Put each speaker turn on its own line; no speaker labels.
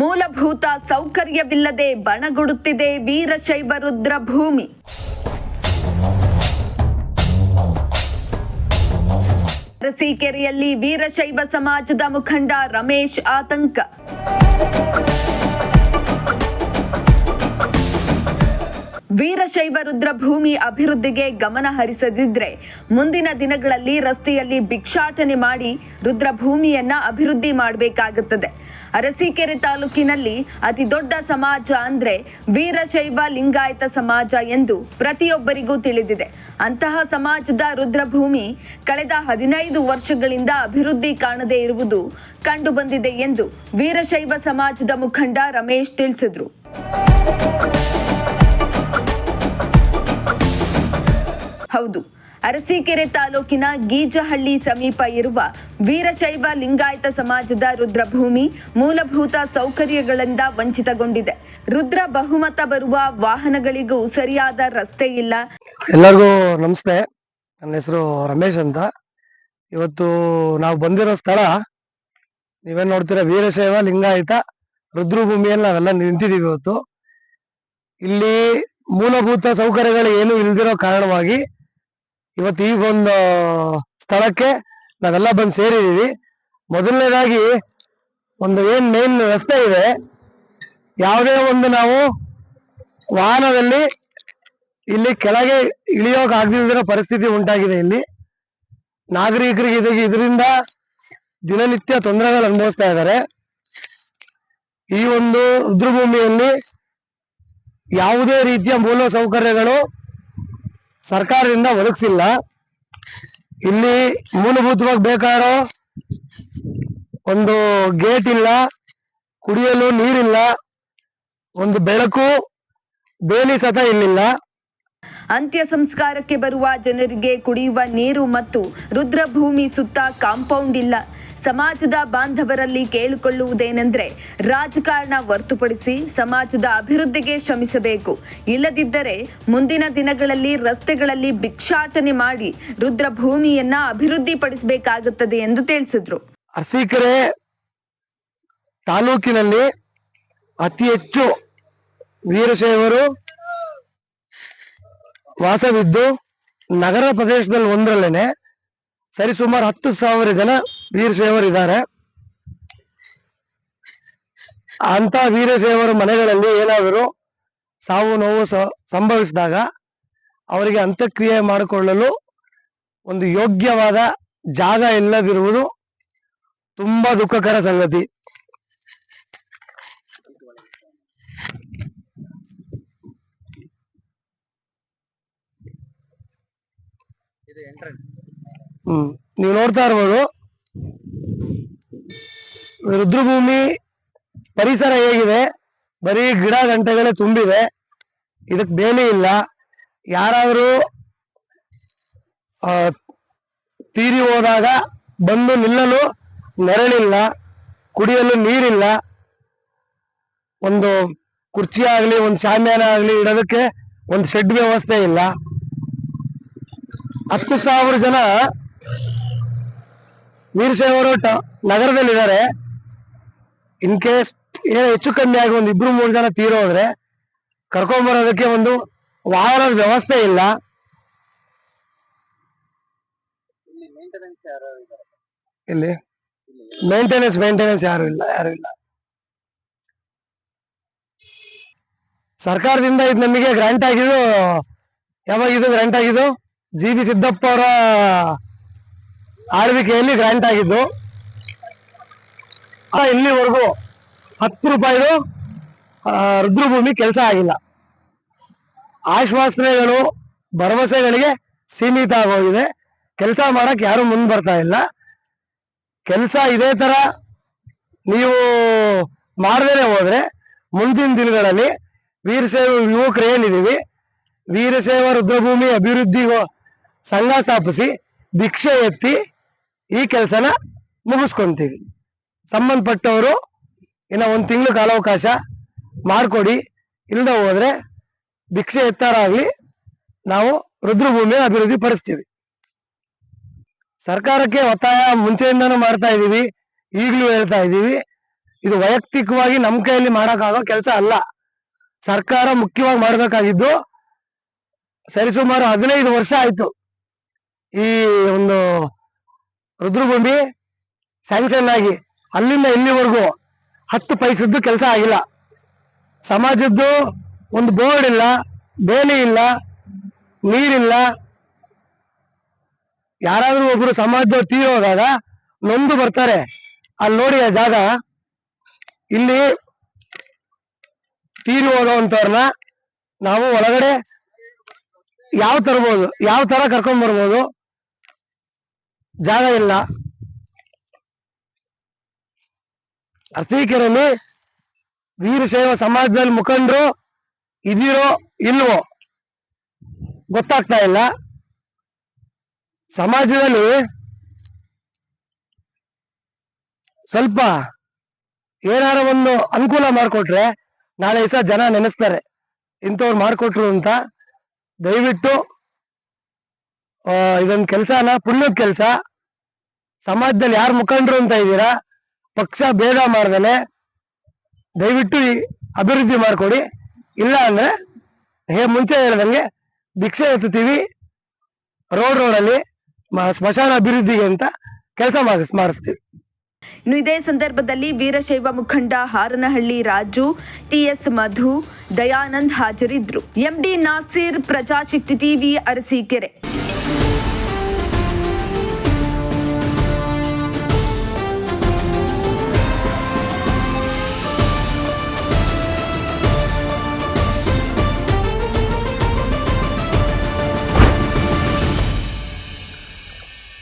ಮೂಲಭೂತ ಸೌಕರ್ಯವಿಲ್ಲದೆ ಬಣಗುಡುತ್ತಿದೆ ವೀರಶೈವ ರುದ್ರಭೂಮಿ. ಅರಸೀಕೆರೆಯಲ್ಲಿ ವೀರಶೈವ ಸಮಾಜದ ಮುಖಂಡ ರಮೇಶ್ ಆತಂಕ. ವೀರಶೈವ ರುದ್ರಭೂಮಿ ಅಭಿವೃದ್ಧಿಗೆ ಗಮನ ಹರಿಸದಿದ್ರೆ ಮುಂದಿನ ದಿನಗಳಲ್ಲಿ ರಸ್ತೆಯಲ್ಲಿ ಭಿಕ್ಷಾಟನೆ ಮಾಡಿ ರುದ್ರಭೂಮಿಯನ್ನ ಅಭಿವೃದ್ಧಿ ಮಾಡಬೇಕಾಗುತ್ತದೆ. ಅರಸೀಕೆರೆ ತಾಲೂಕಿನಲ್ಲಿ ಅತಿ ದೊಡ್ಡ ಸಮಾಜ ಅಂದ್ರೆ ವೀರಶೈವ ಲಿಂಗಾಯತ ಸಮಾಜ ಎಂದು ಪ್ರತಿಯೊಬ್ಬರಿಗೂ ತಿಳಿದಿದೆ. ಅಂತಹ ಸಮಾಜದ ರುದ್ರಭೂಮಿ ಕಳೆದ 15 ವರ್ಷಗಳಿಂದ ಅಭಿವೃದ್ಧಿ ಕಾಣದೇ ಇರುವುದು ಕಂಡು ಬಂದಿದೆ ಎಂದು ವೀರಶೈವ ಸಮಾಜದ ಮುಖಂಡ ರಮೇಶ್ ತಿಳಿಸಿದರು. ಹೌದು, ಅರಸೀಕೆರೆ ತಾಲೂಕಿನ ಗೀಜಹಳ್ಳಿ ಸಮೀಪ ಇರುವ ವೀರಶೈವ ಲಿಂಗಾಯತ ಸಮಾಜದ ರುದ್ರಭೂಮಿ ಮೂಲಭೂತ ಸೌಕರ್ಯಗಳಿಂದ ವಂಚಿತಗೊಂಡಿದೆ. ರುದ್ರ ಬಹುಮತ ಬರುವ ವಾಹನಗಳಿಗೂ ಸರಿಯಾದ ರಸ್ತೆ ಇಲ್ಲ.
ಎಲ್ಲರಿಗೂ ನಮಸ್ತೆ. ನನ್ನ ಹೆಸರು ರಮೇಶ್ ಅಂತ. ಇವತ್ತು ನಾವು ಬಂದಿರೋ ಸ್ಥಳ ನೀವೇನ್ ನೋಡ್ತೀರಾ, ವೀರಶೈವ ಲಿಂಗಾಯತ ರುದ್ರಭೂಮಿಯಲ್ಲಿ ನಾವೆಲ್ಲ ನಿಂತಿದ್ದೀವಿ. ಇವತ್ತು ಇಲ್ಲಿ ಮೂಲಭೂತ ಸೌಕರ್ಯಗಳು ಏನು ಇಲ್ದಿರೋ ಕಾರಣವಾಗಿ ಇವತ್ತು ಈ ಒಂದು ಸ್ಥಳಕ್ಕೆ ನಾವೆಲ್ಲ ಬಂದು ಸೇರಿದೀವಿ. ಮೊದಲನೇದಾಗಿ ಒಂದು ಏನ್ ಮೇನ್ ರಸ್ತೆ ಇದೆ, ಯಾವುದೇ ಒಂದು ನಾವು ವಾಹನದಲ್ಲಿ ಇಲ್ಲಿ ಕೆಳಗೆ ಇಳಿಯೋಕ್ ಆಗದಿರೋ ಪರಿಸ್ಥಿತಿ ಉಂಟಾಗಿದೆ. ಇಲ್ಲಿ ನಾಗರಿಕರಿಗೆ ಇದರಿಂದ ದಿನನಿತ್ಯ ತೊಂದರೆಗಳು ಅನುಭವಿಸ್ತಾ ಇದ್ದಾರೆ. ಈ ಒಂದು ರುದ್ರಭೂಮಿಯಲ್ಲಿ ಯಾವುದೇ ರೀತಿಯ ಮೂಲ ಸೌಕರ್ಯಗಳು ಸರ್ಕಾರದಿಂದ ಒದಗಿಸಿಲ್ಲ. ಇಲ್ಲಿ ಮೂಲಭೂತವಾಗಿ ಬೇಕಾರೋ ಒಂದು ಗೇಟ್ ಇಲ್ಲ, ಕುಡಿಯಲು ನೀರಿಲ್ಲ, ಒಂದು ಬೆಳಕು ಬೇಲಿ ಸತ ಇಲ್ಲಿಲ್ಲ.
ಅಂತ್ಯ ಸಂಸ್ಕಾರಕ್ಕೆ ಬರುವ ಜನರಿಗೆ ಕುಡಿಯುವ ನೀರು ಮತ್ತು ರುದ್ರಭೂಮಿ ಸುತ್ತ ಕಾಂಪೌಂಡ್ ಇಲ್ಲ. ಸಮಾಜದ ಬಾಂಧವರಲ್ಲಿ ಕೇಳಿಕೊಳ್ಳುವುದೇನೆಂದ್ರೆ ರಾಜಕಾರಣ ಹೊರತುಪಡಿಸಿ ಸಮಾಜದ ಅಭಿವೃದ್ಧಿಗೆ ಶ್ರಮಿಸಬೇಕು. ಇಲ್ಲದಿದ್ದರೆ ಮುಂದಿನ ದಿನಗಳಲ್ಲಿ ರಸ್ತೆಗಳಲ್ಲಿ ಭಿಕ್ಷಾಟನೆ ಮಾಡಿ ರುದ್ರಭೂಮಿಯನ್ನ ಅಭಿವೃದ್ಧಿಪಡಿಸಬೇಕಾಗುತ್ತದೆ ಎಂದು ತಿಳಿಸಿದ್ರು.
ಅರಸೀಕೆರೆ ತಾಲೂಕಿನಲ್ಲಿ ಅತಿ ಹೆಚ್ಚು ವೀರಶೈವರು ವಾಸವಿದ್ದು ನಗರ ಪ್ರದೇಶದಲ್ಲಿ ಒಂದರಲ್ಲೇನೆ ಸರಿಸುಮಾರು 10,000 ಜನ ವೀರಶೈವರು ಇದ್ದಾರೆ. ಅಂತ ವೀರಶೈವರ ಮನೆಗಳಲ್ಲಿ ಏನಾದರೂ ಸಾವು ನೋವು ಸಂಭವಿಸಿದಾಗ ಅವರಿಗೆ ಅಂತ್ಯಕ್ರಿಯೆ ಮಾಡಿಕೊಳ್ಳಲು ಒಂದು ಯೋಗ್ಯವಾದ ಜಾಗ ಇಲ್ಲದಿರುವುದು ತುಂಬಾ ದುಃಖಕರ ಸಂಗತಿ. ನೀವು ನೋಡ್ತಾ ಇರ್ಬೋದು ರುದ್ರಭೂಮಿ ಪರಿಸರ ಹೇಗಿದೆ, ಬರೀ ಗಿಡ ಗಂಟೆಗಳೇ ತುಂಬಿದೆ. ಇದಕ್ ಬೇಲಿ ಇಲ್ಲ. ಯಾರಾದ್ರೂ ತೀರಿ ಹೋದಾಗ ಬಂದು ನಿಲ್ಲಲು ನೆರಳಿಲ್ಲ, ಕುಡಿಯಲು ನೀರಿಲ್ಲ, ಒಂದು ಕುರ್ಚಿ ಆಗ್ಲಿ ಒಂದು ಶಾಮಿಯಾನ ಆಗ್ಲಿ ಇಡೋದಕ್ಕೆ ಒಂದು ಶೆಡ್ ವ್ಯವಸ್ಥೆ ಇಲ್ಲ. 10,000 ಜನ ವೀರಶೈವರು ನಗರದಲ್ಲಿದ್ದಾರೆ. ಇನ್ ಕೇಸ್ ಹೆಚ್ಚು ಕಮ್ಮಿ ಆಗಿ 1-2-3 ಜನ ತೀರೋದ್ರೆ ಕರ್ಕೊಂಡ್ಬರೋದಕ್ಕೆ ಒಂದು ವಾಹನದ ವ್ಯವಸ್ಥೆ ಇಲ್ಲ. ಇಲ್ಲಿ ಮೇಂಟೆನೆನ್ಸ್ ಯಾರು ಇಲ್ಲ. ಸರ್ಕಾರದಿಂದ ಇದು ನಮಗೆ ಗ್ರಾಂಟ್ ಆಗಿದ್ದು, ಯಾವಾಗ ಇದು ಗ್ರಾಂಟ್ ಆಗಿದ್ದು, ಜಿ.ಬಿ. ಸಿದ್ದಪ್ಪ ಅವರ ಆಳ್ವಿಕೆಯಲ್ಲಿ ಗ್ರಾಂಟ್ ಆಗಿದ್ದು. ಇಲ್ಲಿವರೆಗೂ 10 ರೂಪಾಯಿದು ರುದ್ರಭೂಮಿ ಕೆಲಸ ಆಗಿಲ್ಲ. ಆಶ್ವಾಸನೆಗಳು ಭರವಸೆಗಳಿಗೆ ಸೀಮಿತ ಆಗೋಗಿದೆ. ಕೆಲಸ ಮಾಡಕ್ ಯಾರು ಮುಂದೆ ಬರ್ತಾ ಇಲ್ಲ. ಕೆಲಸ ಇದೇ ತರ ನೀವು ಮಾಡದೇನೆ ಹೋದ್ರೆ ಮುಂದಿನ ದಿನಗಳಲ್ಲಿ ವೀರಶೈವ ಯುವಕರು ಏನಿದೀವಿ, ವೀರಶೈವ ರುದ್ರಭೂಮಿ ಅಭಿವೃದ್ಧಿ ಸಂಘ ಸ್ಥಾಪಿಸಿ ಭಿಕ್ಷೆ ಎತ್ತಿ ಈ ಕೆಲಸನ ಮುಗಿಸ್ಕೊಂತೀವಿ. ಸಂಬಂಧಪಟ್ಟವರು ಇನ್ನ 1 ತಿಂಗಳು ಕಾಲಾವಕಾಶ ಮಾಡಿಕೊಡಿ. ಇಲ್ಲದ ಹೋದ್ರೆ ಭಿಕ್ಷೆ ಎತ್ತಾರಾಗ್ಲಿ ನಾವು ರುದ್ರಭೂಮಿಯ ಅಭಿವೃದ್ಧಿ ಪಡಿಸ್ತೀವಿ. ಸರ್ಕಾರಕ್ಕೆ ಒತ್ತಾಯ ಮುಂಚೆಯಿಂದನೂ ಮಾಡ್ತಾ ಇದೀವಿ, ಈಗಲೂ ಹೇಳ್ತಾ ಇದೀವಿ. ಇದು ವೈಯಕ್ತಿಕವಾಗಿ ನಮ್ಮ ಕೈಯಲ್ಲಿ ಮಾಡೋಕ್ಕಾಗೋ ಕೆಲಸ ಅಲ್ಲ. ಸರ್ಕಾರ ಮುಖ್ಯವಾಗಿ ಮಾಡಬೇಕಾಗಿದ್ದು, ಸರಿಸುಮಾರು 15 ವರ್ಷ ಆಯ್ತು ಈ ಒಂದು ರುದ್ರಭೂಮಿ ಸ್ಯಾಂಕ್ಷನ್ ಆಗಿ, ಅಲ್ಲಿಂದ ಇಲ್ಲಿವರೆಗೂ 10 ಪೈಸದ್ದು ಕೆಲಸ ಆಗಿಲ್ಲ. ಸಮಾಜದ್ದು ಒಂದು ಬೋರ್ಡ್ ಇಲ್ಲ, ಬೇಲಿ ಇಲ್ಲ, ನೀರಿಲ್ಲ. ಯಾರಾದ್ರೂ ಒಬ್ರು ಸಮಾಜದವ್ರು ತೀರೋದಾಗ ನೊಂದು ಬರ್ತಾರೆ, ಅಲ್ಲಿ ನೋಡಿ ಆ ಜಾಗ, ಇಲ್ಲಿ ತೀರಿ ಹೋಗೋವಂಥವ್ರನ್ನ ನಾವು ಒಳಗಡೆ ಯಾವ ತರ ಕರ್ಕೊಂಡ್ ಬರ್ಬೋದು, ಜಾಗ ಇಲ್ಲ. ಅರಸೀಕೆರೆಯಲ್ಲಿ ವೀರಶೈವ ಸಮಾಜದಲ್ಲಿ ಮುಖಂಡರು ಇದೀರೋ ಇಲ್ವೋ ಗೊತ್ತಾಗ್ತಾ ಇಲ್ಲ. ಸಮಾಜದಲ್ಲಿ ಸ್ವಲ್ಪ ಏನಾರ ಒಂದು ಅನುಕೂಲ ಮಾಡಿಕೊಟ್ರೆ ನಾಳೆ ದಿವಸ ಜನ ನೆನೆಸ್ತಾರೆ, ಇಂಥವ್ರು ಮಾಡಿಕೊಟ್ರು ಅಂತ. ದಯವಿಟ್ಟು ಇದೊಂದು ಕೆಲಸನ, ಪುಣ್ಯದ ಕೆಲಸ. ಸಮಾಜದಲ್ಲಿ ಯಾರು ಮುಖಂಡರು ಅಂತ ಇದ್ದೀರಾ, ಪಕ್ಷ ಭೇದ ಮಾಡ್ದಲೆ ದಯವಿಟ್ಟು ಈ ಅಭಿವೃದ್ಧಿ ಮಾಡ್ಕೊಡಿ. ಇಲ್ಲ ಅಂದ್ರೆ ಮುಂಚೆ ಹೇಳ್ದಂಗೆ ಭಿಕ್ಷೆ ಎತ್ತುತ್ತೀವಿ ರೋಡಲ್ಲಿ, ಸ್ಮಶಾನ ಅಭಿವೃದ್ಧಿಗೆ ಅಂತ ಕೆಲಸ ಮಾಡಿಸ್ತೀವಿ.
ಇನ್ನು ಇದೇ ಸಂದರ್ಭದಲ್ಲಿ ವೀರಶೈವ ಮುಖಂಡ ಹಾರನಹಳ್ಳಿ ರಾಜು, ಟಿಎಸ್ ಮಧು, ದಯಾನಂದ್ ಹಾಜರಿದ್ದರು. MD Naseer, Prajashakti TV, Arsikere.